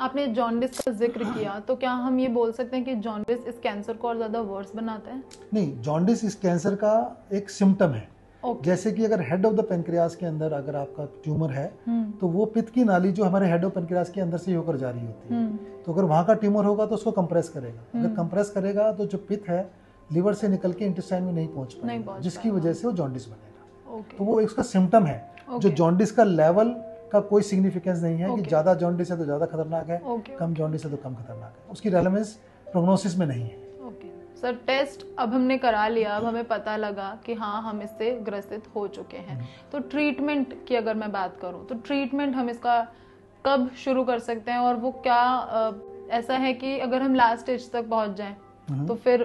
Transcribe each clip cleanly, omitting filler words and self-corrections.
आपने जॉन्डिस का जिक्र किया, तो क्या हम ये बोल सकते हैं कि जॉन्डिस इस कैंसर को और ज्यादा वर्स बनाता है? नहीं, जॉन्डिस इस कैंसर का एक सिम्टम है। ओके। जैसे कि अगर हेड ऑफ द पेनक्रियास के अंदर अगर आपका ट्यूमर है तो वो पित्त की नाली जो हमारे हेड ऑफ पेनक्रियास के अंदर से ही होकर जा रही होती है, तो अगर वहाँ का ट्यूमर होगा तो उसको कंप्रेस करेगा। अगर कंप्रेस करेगा तो जो पित्त है लिवर से निकल के इंटेस्टाइन में नहीं पहुँच पाएगा, जिसकी वजह से वो जॉन्डिस बनेगा। तो वो इसका सिम्टम है। जो जॉन्डिस का लेवल का कोई सिग्निफिकेंस नहीं है कि ज़्यादा जॉन्डिस है तो ज़्यादा खतरनाक है, कम जॉन्डिस है तो कम खतरनाक है, उसकी रेलेवेंस प्रोग्नोसिस में नहीं है। सर, टेस्ट अब हमने करा लिया, अब हमें पता लगा कि हाँ हम इससे ग्रसित हो चुके हैं, तो ट्रीटमेंट की अगर मैं बात करूँ तो ट्रीटमेंट हम इसका कब शुरू कर सकते हैं, और वो क्या ऐसा है कि अगर हम लास्ट स्टेज तक पहुंच जाएं तो फिर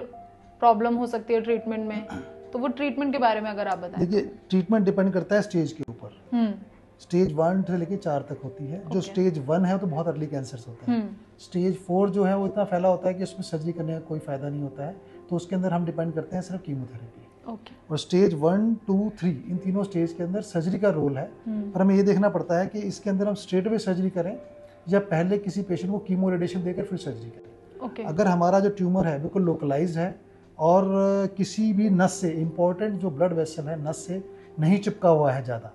प्रॉब्लम हो सकती है ट्रीटमेंट में, तो वो ट्रीटमेंट के बारे में अगर आप बताएं। देखिए, ट्रीटमेंट डिपेंड करता है स्टेज के ऊपर। स्टेज 1 से लेके 4 तक होती है। जो स्टेज 1 है तो बहुत अर्ली कैंसर होता है। स्टेज 4 जो है वो इतना फैला होता है कि उसमें सर्जरी करने का कोई फायदा नहीं होता है, तो उसके अंदर हम डिपेंड करते हैं सिर्फ कीमोथेरेपी। और स्टेज 1, 2, 3 इन तीनों स्टेज के अंदर सर्जरी का रोल है, पर हमें ये देखना पड़ता है कि इसके अंदर हम स्ट्रेट अवे सर्जरी करें या पहले किसी पेशेंट को कीमो रेडिएशन देकर फिर सर्जरी करें। अगर हमारा जो ट्यूमर है बिल्कुल लोकलाइज है और किसी भी नस से, इंपॉर्टेंट जो ब्लड वेसल है नस से नहीं चिपका हुआ है ज़्यादा,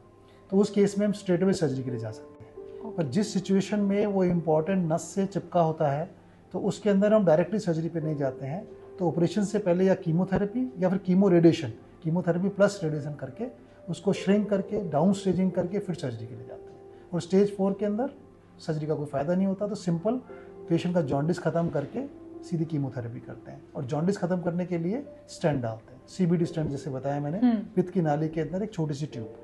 तो उस केस में हम स्ट्रेट अवे सर्जरी के लिए जा सकते हैं। पर जिस सिचुएशन में वो इम्पॉर्टेंट नस से चिपका होता है तो उसके अंदर हम डायरेक्टली सर्जरी पे नहीं जाते हैं, तो ऑपरेशन से पहले या कीमोथेरेपी या फिर chemo radiation, chemotherapy plus radiation करके उसको श्रिंक करके डाउन स्टेजिंग करके फिर सर्जरी के लिए जाते हैं। और स्टेज 4 के अंदर सर्जरी का कोई फायदा नहीं होता, तो सिंपल पेशेंट का जॉन्डिस खत्म करके सीधी कीमोथेरेपी करते हैं। और जॉन्डिस खत्म करने के लिए स्टेंट डालते हैं, CBD स्टेंट जैसे बताया मैंने, पित्त की नाली के अंदर एक छोटी सी ट्यूब।